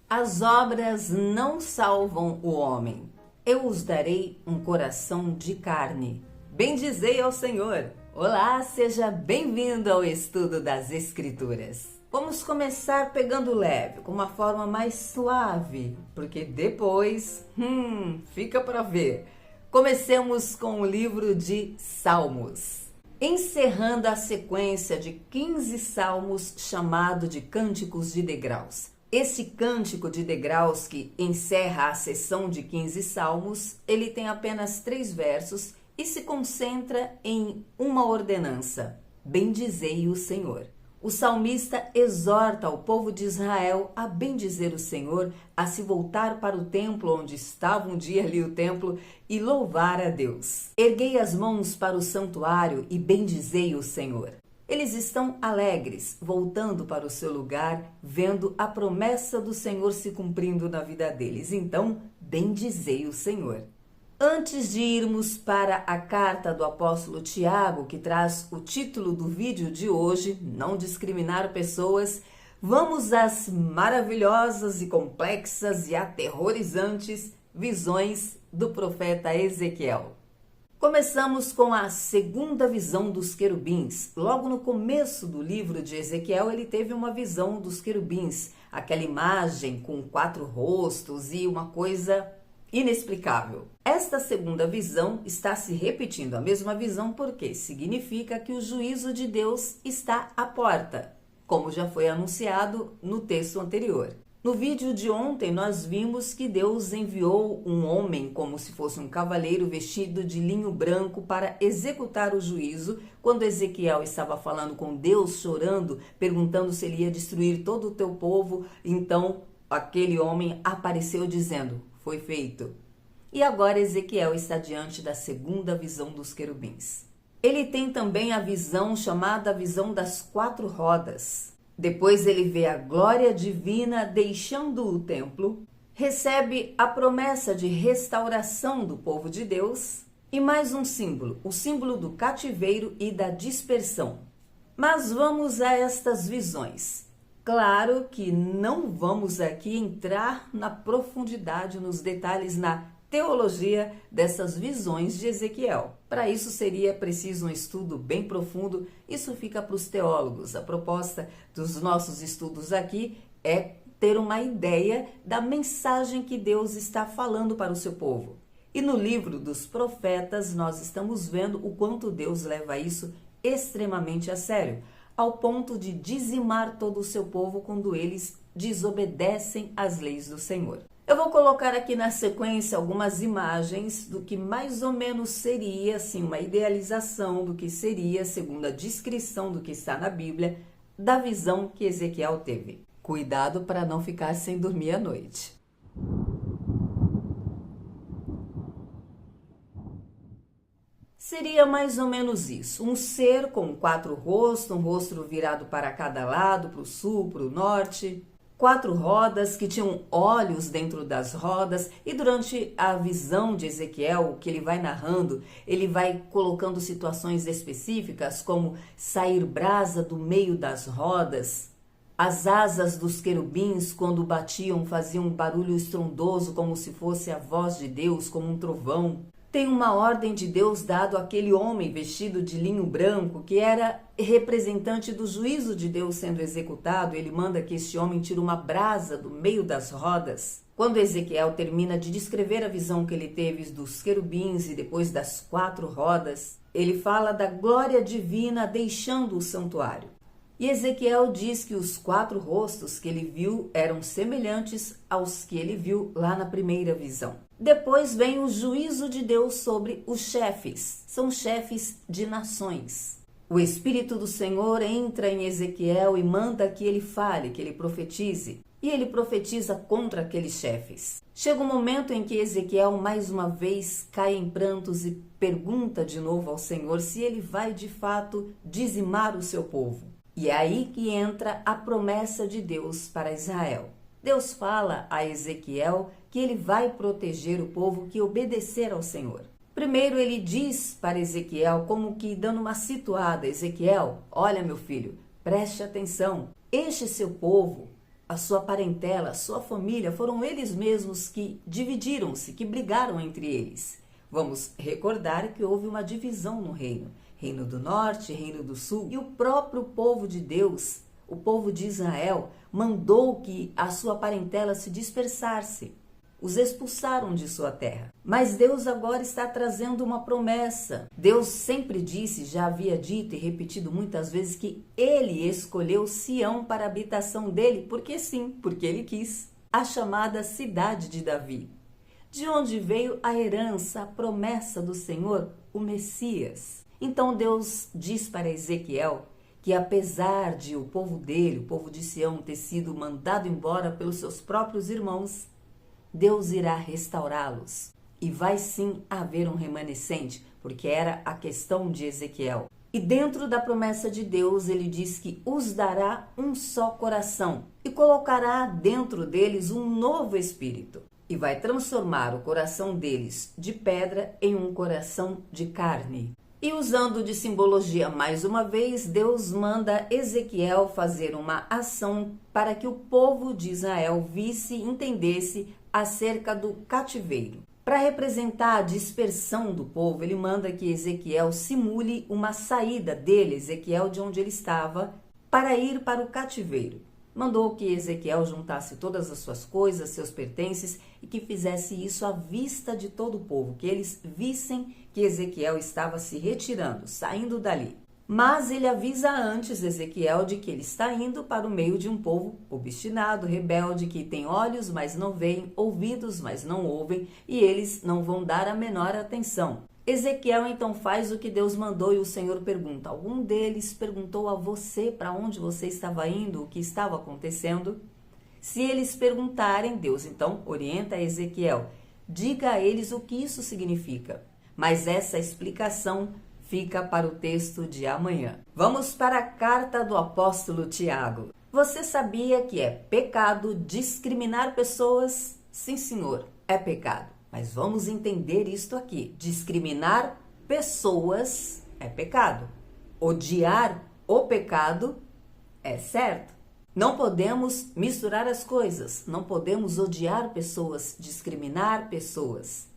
As obras não salvam o homem. Eu os darei um coração de carne. Bendizei ao Senhor. Olá, seja bem-vindo ao estudo das Escrituras. Vamos começar pegando leve, com uma forma mais suave, porque depois, fica para ver. Comecemos com o livro de Salmos. Encerrando a sequência de 15 salmos chamado de Cânticos de Degraus. Esse cântico de degraus que encerra a sessão de 15 salmos, ele tem apenas 3 versos e se concentra em uma ordenança: bendizei o Senhor. O salmista exorta o povo de Israel a bendizer o Senhor, a se voltar para o templo onde estava um dia ali o templo e louvar a Deus. Erguei as mãos para o santuário e bendizei o Senhor. Eles estão alegres, voltando para o seu lugar, vendo a promessa do Senhor se cumprindo na vida deles. Então, bendizei o Senhor. Antes de irmos para a carta do apóstolo Tiago, que traz o título do vídeo de hoje, Não Discriminar Pessoas, vamos às maravilhosas e complexas e aterrorizantes visões do profeta Ezequiel. Começamos com a segunda visão dos querubins. Logo no começo do livro de Ezequiel, ele teve uma visão dos querubins, aquela imagem com 4 rostos e uma coisa inexplicável. Esta segunda visão está se repetindo a mesma visão porque significa que o juízo de Deus está à porta, como já foi anunciado no texto anterior. No vídeo de ontem, nós vimos que Deus enviou um homem como se fosse um cavaleiro vestido de linho branco para executar o juízo, quando Ezequiel estava falando com Deus, chorando, perguntando se ele ia destruir todo o teu povo. Então, aquele homem apareceu dizendo: foi feito. E agora Ezequiel está diante da segunda visão dos querubins. Ele tem também a visão chamada visão das 4 rodas. Depois ele vê a glória divina deixando o templo, recebe a promessa de restauração do povo de Deus e mais um símbolo, o símbolo do cativeiro e da dispersão. Mas vamos a estas visões. Claro que não vamos aqui entrar na profundidade, nos detalhes, na teologia dessas visões de Ezequiel. Para isso seria preciso um estudo bem profundo. Isso fica para os teólogos. A proposta dos nossos estudos aqui é ter uma ideia da mensagem que Deus está falando para o seu povo. E no livro dos profetas nós estamos vendo o quanto Deus leva isso extremamente a sério, ao ponto de dizimar todo o seu povo quando eles desobedecem às leis do Senhor. Eu vou colocar aqui na sequência algumas imagens do que mais ou menos seria, assim, uma idealização do que seria, segundo a descrição do que está na Bíblia, da visão que Ezequiel teve. Cuidado para não ficar sem dormir à noite. Seria mais ou menos isso, um ser com 4 rostos, um rosto virado para cada lado, para o sul, para o norte, 4 rodas que tinham olhos dentro das rodas, e durante a visão de Ezequiel, que ele vai narrando, ele vai colocando situações específicas, como sair brasa do meio das rodas, as asas dos querubins, quando batiam, faziam um barulho estrondoso, como se fosse a voz de Deus, como um trovão. Tem uma ordem de Deus dado àquele homem vestido de linho branco, que era representante do juízo de Deus sendo executado. Ele manda que este homem tire uma brasa do meio das rodas. Quando Ezequiel termina de descrever a visão que ele teve dos querubins e depois das 4 rodas, ele fala da glória divina deixando o santuário. E Ezequiel diz que os 4 rostos que ele viu eram semelhantes aos que ele viu lá na primeira visão. Depois vem o juízo de Deus sobre os chefes. São chefes de nações. O Espírito do Senhor entra em Ezequiel e manda que ele fale, que ele profetize. E ele profetiza contra aqueles chefes. Chega um momento em que Ezequiel mais uma vez cai em prantos e pergunta de novo ao Senhor se ele vai de fato dizimar o seu povo. E é aí que entra a promessa de Deus para Israel. Deus fala a Ezequiel que ele vai proteger o povo que obedecer ao Senhor. Primeiro ele diz para Ezequiel, como que dando uma situada: Ezequiel, olha meu filho, preste atenção, este seu povo, a sua parentela, a sua família, foram eles mesmos que dividiram-se, que brigaram entre eles. Vamos recordar que houve uma divisão no reino. Reino do Norte, Reino do Sul, e o próprio povo de Deus, o povo de Israel, mandou que a sua parentela se dispersasse. Os expulsaram de sua terra. Mas Deus agora está trazendo uma promessa. Deus sempre disse, já havia dito e repetido muitas vezes, que Ele escolheu Sião para a habitação dele, porque sim, porque Ele quis. A chamada cidade de Davi, de onde veio a herança, a promessa do Senhor, o Messias. Então Deus diz para Ezequiel que apesar de o povo dele, o povo de Sião, ter sido mandado embora pelos seus próprios irmãos, Deus irá restaurá-los. E vai sim haver um remanescente, porque era a questão de Ezequiel. E dentro da promessa de Deus, ele diz que os dará um só coração e colocará dentro deles um novo espírito. E vai transformar o coração deles de pedra em um coração de carne. E usando de simbologia mais uma vez, Deus manda Ezequiel fazer uma ação para que o povo de Israel visse e entendesse acerca do cativeiro. Para representar a dispersão do povo, ele manda que Ezequiel simule uma saída dele, Ezequiel, de onde ele estava, para ir para o cativeiro. Mandou que Ezequiel juntasse todas as suas coisas, seus pertences, e que fizesse isso à vista de todo o povo, que eles vissem que Ezequiel estava se retirando, saindo dali. Mas ele avisa antes Ezequiel de que ele está indo para o meio de um povo obstinado, rebelde, que tem olhos, mas não veem, ouvidos, mas não ouvem, e eles não vão dar a menor atenção. Ezequiel então faz o que Deus mandou e o Senhor pergunta: algum deles perguntou a você para onde você estava indo, o que estava acontecendo? Se eles perguntarem, Deus então orienta Ezequiel: diga a eles o que isso significa. Mas essa explicação fica para o texto de amanhã. Vamos para a carta do apóstolo Tiago. Você sabia que é pecado discriminar pessoas? Sim, senhor, é pecado. Mas vamos entender isto aqui. Discriminar pessoas é pecado. Odiar o pecado é certo. Não podemos misturar as coisas. Não podemos odiar pessoas, discriminar pessoas.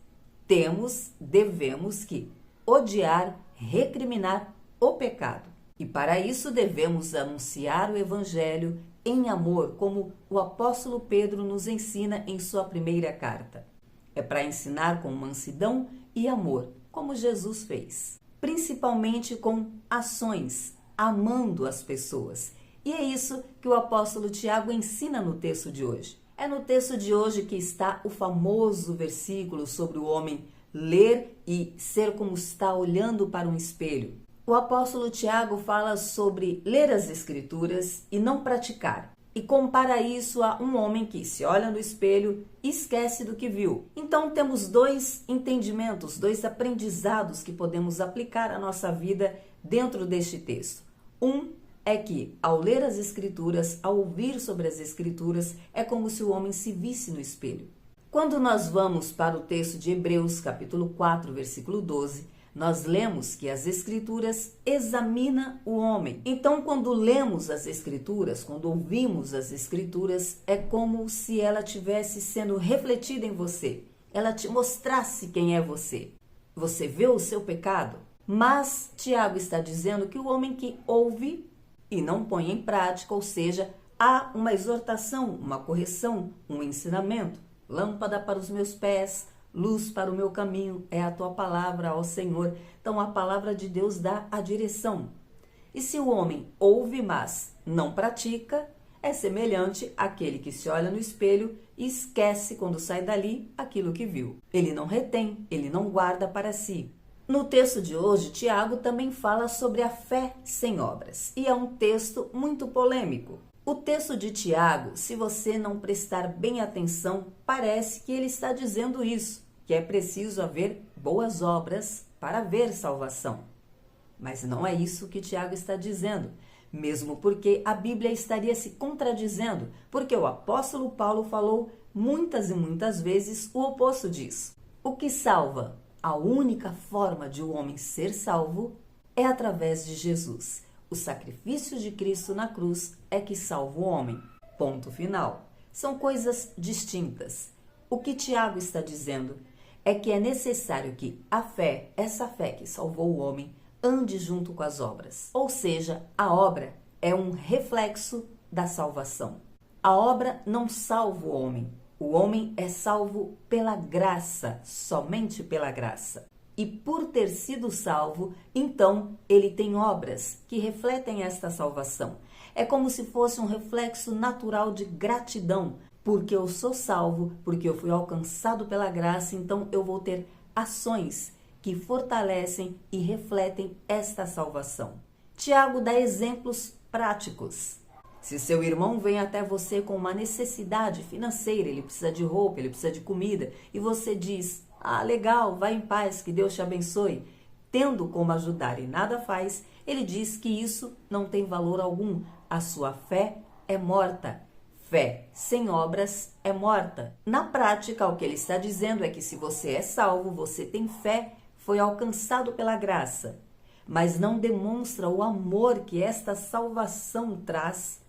Devemos que odiar, recriminar o pecado. E para isso devemos anunciar o evangelho em amor, como o apóstolo Pedro nos ensina em sua primeira carta. É para ensinar com mansidão e amor, como Jesus fez. Principalmente com ações, amando as pessoas. E é isso que o apóstolo Tiago ensina no texto de hoje. É no texto de hoje que está o famoso versículo sobre o homem ler e ser como está olhando para um espelho. O apóstolo Tiago fala sobre ler as escrituras e não praticar. E compara isso a um homem que se olha no espelho e esquece do que viu. Então temos dois entendimentos, dois aprendizados que podemos aplicar à nossa vida dentro deste texto. Um é que ao ler as escrituras, ao ouvir sobre as escrituras, é como se o homem se visse no espelho. Quando nós vamos para o texto de Hebreus, capítulo 4, versículo 12, nós lemos que as escrituras examinam o homem. Então, quando lemos as escrituras, quando ouvimos as escrituras, é como se ela tivesse sendo refletida em você. Ela te mostrasse quem é você. Você vê o seu pecado? Mas Tiago está dizendo que o homem que ouve e não põe em prática, ou seja, há uma exortação, uma correção, um ensinamento. Lâmpada para os meus pés, luz para o meu caminho, é a tua palavra, ó Senhor. Então a palavra de Deus dá a direção. E se o homem ouve, mas não pratica, é semelhante àquele que se olha no espelho e esquece quando sai dali aquilo que viu. Ele não retém, ele não guarda para si. No texto de hoje, Tiago também fala sobre a fé sem obras. E é um texto muito polêmico. O texto de Tiago, se você não prestar bem atenção, parece que ele está dizendo isso, que é preciso haver boas obras para haver salvação. Mas não é isso que Tiago está dizendo, mesmo porque a Bíblia estaria se contradizendo, porque o apóstolo Paulo falou muitas e muitas vezes o oposto disso. O que salva, a única forma de o homem ser salvo, é através de Jesus. O sacrifício de Cristo na cruz é que salva o homem. Ponto final. São coisas distintas. O que Tiago está dizendo é que é necessário que a fé, essa fé que salvou o homem, ande junto com as obras. Ou seja, a obra é um reflexo da salvação. A obra não salva o homem é salvo pela graça, somente pela graça. E por ter sido salvo, então ele tem obras que refletem esta salvação. É como se fosse um reflexo natural de gratidão, porque eu sou salvo, porque eu fui alcançado pela graça, então eu vou ter ações que fortalecem e refletem esta salvação. Tiago dá exemplos práticos. Se seu irmão vem até você com uma necessidade financeira, ele precisa de roupa, ele precisa de comida, e você diz: ah, legal, vai em paz, que Deus te abençoe, tendo como ajudar e nada faz, ele diz que isso não tem valor algum. A sua fé é morta. Fé sem obras é morta. Na prática, o que ele está dizendo é que se você é salvo, você tem fé, foi alcançado pela graça, mas não demonstra o amor que esta salvação traz,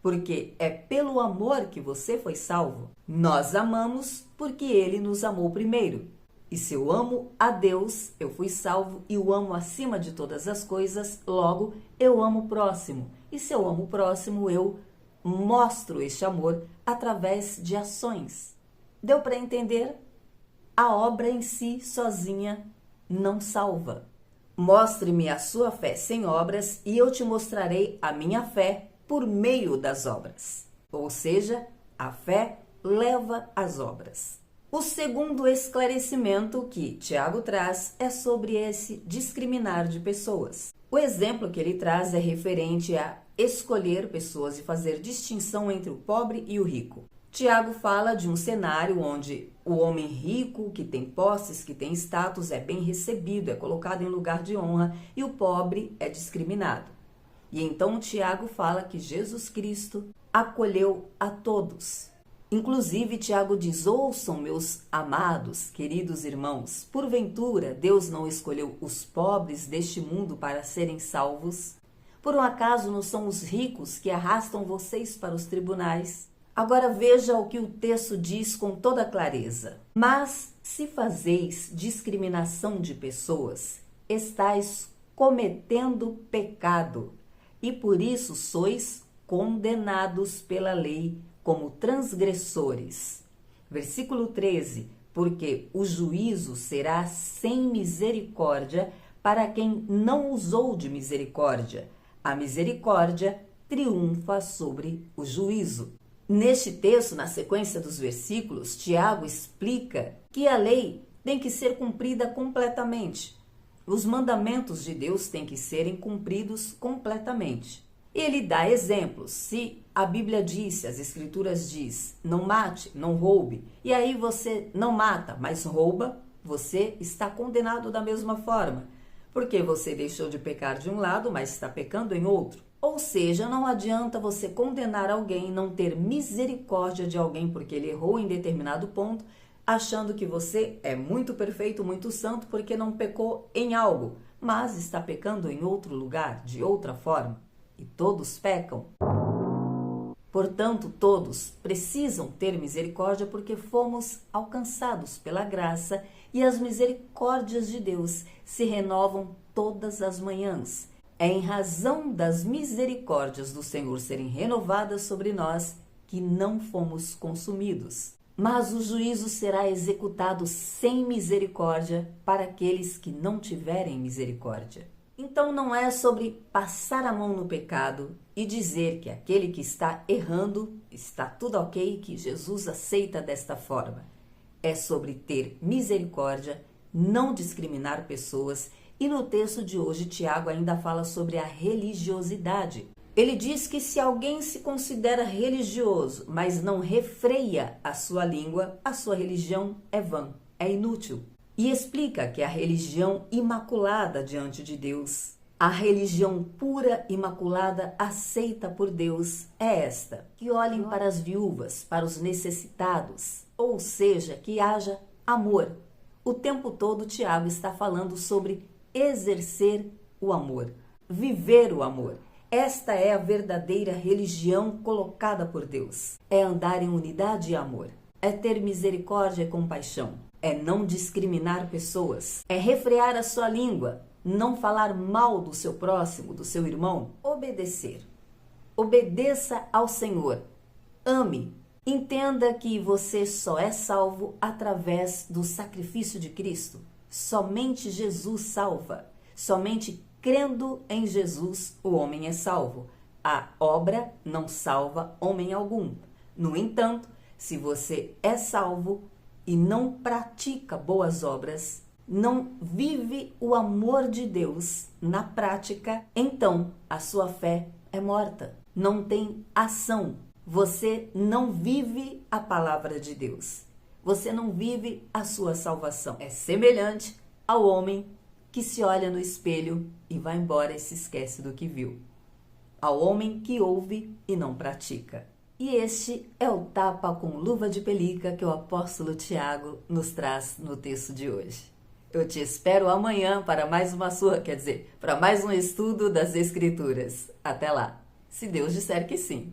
porque é pelo amor que você foi salvo. Nós amamos porque ele nos amou primeiro. E se eu amo a Deus, eu fui salvo e o amo acima de todas as coisas, logo eu amo o próximo. E se eu amo o próximo, eu mostro este amor através de ações. Deu para entender? A obra em si, sozinha, não salva. Mostre-me a sua fé sem obras e eu te mostrarei a minha fé por meio das obras. Ou seja, a fé leva às obras. O segundo esclarecimento que Tiago traz é sobre esse discriminar de pessoas. O exemplo que ele traz é referente a escolher pessoas e fazer distinção entre o pobre e o rico. Tiago fala de um cenário onde o homem rico, que tem posses, que tem status, é bem recebido, é colocado em lugar de honra, e o pobre é discriminado. E então Tiago fala que Jesus Cristo acolheu a todos. Inclusive, Tiago diz: ouçam, meus amados, queridos irmãos, porventura Deus não escolheu os pobres deste mundo para serem salvos? Por um acaso não são os ricos que arrastam vocês para os tribunais? Agora veja o que o texto diz com toda clareza. Mas se fazeis discriminação de pessoas, estáis cometendo pecado, e por isso sois condenados pela lei como transgressores. Versículo 13, porque o juízo será sem misericórdia para quem não usou de misericórdia. A misericórdia triunfa sobre o juízo. Neste texto, na sequência dos versículos, Tiago explica que a lei tem que ser cumprida completamente. Os mandamentos de Deus têm que serem cumpridos completamente. Ele dá exemplos. Se a Bíblia diz, se as Escrituras diz, não mate, não roube, e aí você não mata, mas rouba, você está condenado da mesma forma, porque você deixou de pecar de um lado, mas está pecando em outro. Ou seja, não adianta você condenar alguém, não ter misericórdia de alguém porque ele errou em determinado ponto, achando que você é muito perfeito, muito santo, porque não pecou em algo, mas está pecando em outro lugar, de outra forma. E todos pecam. Portanto, todos precisam ter misericórdia porque fomos alcançados pela graça e as misericórdias de Deus se renovam todas as manhãs. É em razão das misericórdias do Senhor serem renovadas sobre nós que não fomos consumidos. Mas o juízo será executado sem misericórdia para aqueles que não tiverem misericórdia. Então não é sobre passar a mão no pecado e dizer que aquele que está errando está tudo ok, que Jesus aceita desta forma. É sobre ter misericórdia, não discriminar pessoas. E no texto de hoje, Tiago ainda fala sobre a religiosidade. Ele diz que se alguém se considera religioso, mas não refreia a sua língua, a sua religião é vã, é inútil. E explica que a religião imaculada diante de Deus, a religião pura, imaculada, aceita por Deus é esta: que olhem para as viúvas, para os necessitados, ou seja, que haja amor. O tempo todo Tiago está falando sobre exercer o amor, viver o amor. Esta é a verdadeira religião colocada por Deus. É andar em unidade e amor. É ter misericórdia e compaixão. É não discriminar pessoas. É refrear a sua língua. Não falar mal do seu próximo, do seu irmão. Obedecer. Obedeça ao Senhor. Ame. Entenda que você só é salvo através do sacrifício de Cristo. Somente Jesus salva. Somente crendo em Jesus o homem é salvo. A obra não salva homem algum. No entanto, se você é salvo e não pratica boas obras, não vive o amor de Deus na prática, então a sua fé é morta. Não tem ação. Você não vive a palavra de Deus. Você não vive a sua salvação. É semelhante ao homem que se olha no espelho e vai embora e se esquece do que viu. Ao homem que ouve e não pratica. E este é o tapa com luva de pelica que o apóstolo Tiago nos traz no texto de hoje. Eu te espero amanhã para mais uma para mais um estudo das Escrituras. Até lá, se Deus disser que sim.